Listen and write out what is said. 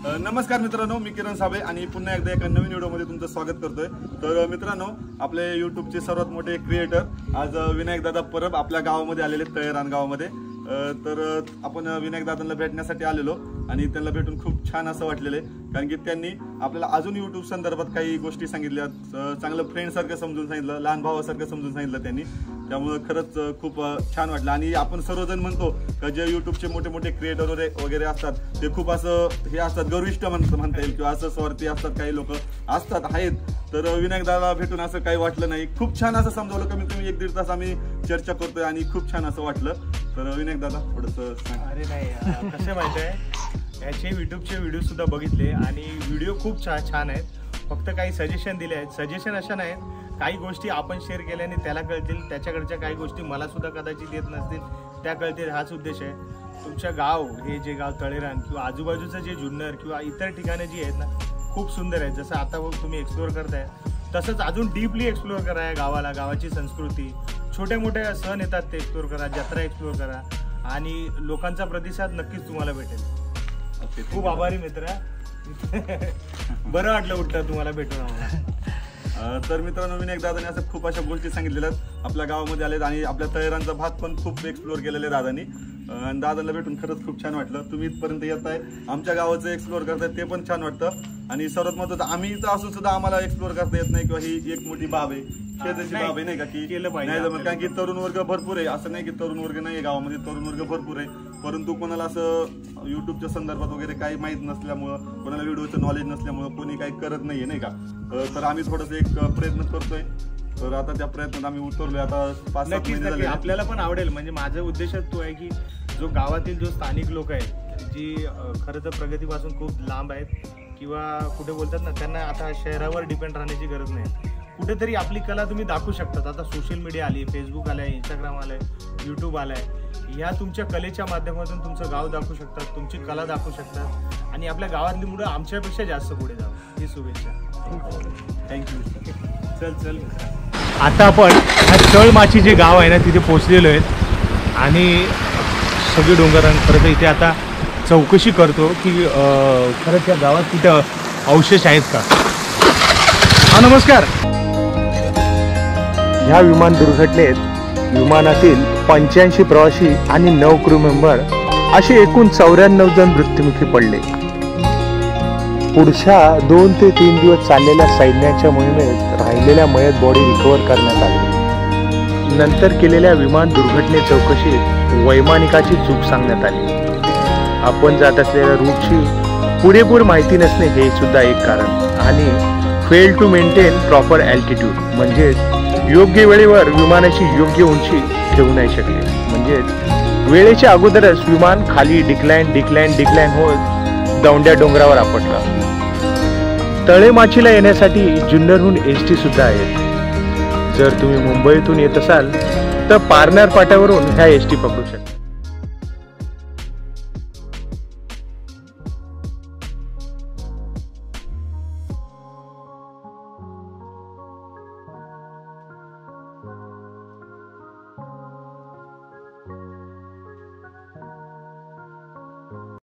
नमस्कार मित्रांनो, मी किरण साबळे आणि पुन्हा एकदा एका नवीन व्हिडिओमध्ये तुमचं स्वागत करतोय। तर मित्रांनो, आपले यूट्यूबचे सर्वात मोठे क्रिएटर आज विनायक दादा परब आपल्या गावामध्ये आलेले, तळेरान गावामध्ये। तर आपण विनायक दादांना भेटण्यासाठी आलेलो आणि त्यांना भेटून खूप छान असं वाटलेलं आहे, कारण की त्यांनी आपल्याला अजून यूट्यूब संदर्भात काही गोष्टी सांगितल्या, चांगलं फ्रेंड सारखं समजून सांगितलं, लहान भावासारखं समजून सांगितलं त्यांनी। त्यामुळे खरंच खूप छान वाटलं। आणि आपण सर्वजण म्हणतो की जे यूट्यूबचे मोठे मोठे क्रिएटर वगैरे असतात ते खूप असं हे असतात, गर्विष्ठ म्हणता येईल किंवा असं स्वार्थी असतात, काही लोक असतात आहेत। तर विनायक दादा भेटून असं काही वाटलं नाही, खूप छान असं समजावलं। कमीत कमी 1-1.5 तास आम्ही चर्चा करतोय आणि खूप छान असं वाटलं। तर विनायक दादा थोडंसं सांग। अरे नाही, कसं माहिती आहे, याचे यूट्यूबचे व्हिडिओ सुद्धा बघितले आणि व्हिडिओ खूप छान आहेत। फक्त काही सजेशन दिले आहेत। सजेशन अशा नाहीत, काही गोष्टी आपण शेअर केल्याने त्याला कळतील, त्याच्याकडच्या काही गोष्टी मला सुद्धा कदाचित येत नसतील, त्या कळतील, हाच उद्देश आहे। तुमच्या गाव, हे जे गाव तळेरान किंवा आजूबाजूचं जे जुन्नर किंवा इतर ठिकाणे जी आहेत ना, खूप सुंदर आहेत। जसं आता तुम्ही एक्सप्लोअर करताय तसंच अजून डीपली एक्सप्लोअर करा या गावाला, गावाची संस्कृती, छोटे मोठे सण येतात ते एक्सप्लोअर करा, जत्रा एक्सप्लोअर करा आणि लोकांचा प्रतिसाद नक्कीच तुम्हाला भेटेल। खूप आभारी मित्र, बरं वाटलं उठतं तुम्हाला भेटून आम्हाला। तर मित्रांनो, विनायक दादांनी असं खूप अशा गोष्टी सांगितलेल्या आहेत, आपल्या गावामध्ये आलेत आणि आपल्या तळेरांचा भाग पण खूप एक्सप्लोअर केलेले दादांनी। आणि दादांना भेटून खरंच खूप छान वाटलं। तुम्ही इथपर्यंत येताय, आमच्या गावाचं एक्सप्लोअर करताय, ते पण छान वाटतं। आणि सर्वात महत्त्वाचं, आम्ही इथं असून सुद्धा आम्हाला एक्सप्लोअर करता येत नाही, किंवा ही एक मोठी बाब आहे, शेजारची बाब आहे, नाही का, की केलं पाहिजे नाही जमत। कारण की तरुण वर्ग भरपूर आहे, असं नाही की तरुण वर्ग नाही आहे गावामध्ये, तरुण वर्ग भरपूर आहे, परंतु कोणाला असं युट्यूबच्या संदर्भात वगैरे काही माहीत नसल्यामुळं, कोणाला व्हिडिओचं नॉलेज नसल्यामुळं कोणी काही करत नाहीये, नाही का। तर आम्ही थोडंसं एक प्रयत्न करतोय। तर आता त्या प्रयत्नात आम्ही उतरलोय, आता 5-7 महिने झाले। आपल्याला पण आवडेल, म्हणजे माझा उद्देश तो आहे की जो गावातील जो स्थानिक लोक आहेत, जी खरं तर प्रगतीपासून खूप लांब आहेत किंवा कुठे बोलतात ना, त्यांना आता शहरावर डिपेंड राहण्याची गरज नाही, कुठेतरी आपली कला तुम्ही दाखवू शकतात। आता सोशल मीडिया आली, फेसबुक आलाय, इंस्टाग्राम आलाय, यूट्यूब आलाय, ह्या तुमच्या कलेच्या माध्यमातून तुमचं गाव दाखवू शकतात, तुमची कला दाखवू शकतात आणि आपल्या गावातली मुलं आमच्यापेक्षा जास्त पुढे जावं, ही शुभेच्छा। थँक्यू। चल आता आपण तळमाची जे गाव आहे ना, तिथे पोहोचलेलो आहेत आणि सगळे डोंगरांना खरं तर इथे आता चौकशी करतो की खरंच या गावात कुठे अवशेष आहेत का। हा, नमस्कार। ह्या विमान दुर्घटनेत विमानातील 85 प्रवासी आणि 9 क्रू मेंबर असे एकूण 94 जण मृत्युमुखी पडले। पुढच्या 2 ते 3 दिवस चाललेल्या सैन्याच्या मोहिमेत राहिलेल्या मयत बॉडी रिकव्हर करण्यात आली। नंतर केलेल्या विमान दुर्घटने चौकशीत वैमानिकाची चूक सांगण्यात आली। आपण जात असलेल्या रूटची पुरेपूर माहिती नसणे हे सुद्धा एक कारण आणि fail to maintain proper altitude, म्हणजेच योग्य वेळेवर विमानाची योग्य उंची ठेवू नाही शकले, म्हणजेच वेळेच्या अगोदरच विमान खाली डिक्लाइन होत दौंड्या डोंगरावर आपटलं। तळेमाचीला येण्यासाठी जुन्नरहून एसटी सुद्धा आहेत। जर तुम्ही मुंबईतून येत असाल तर पारनेर फाट्यावरून ह्या एसटी पकडू शकता।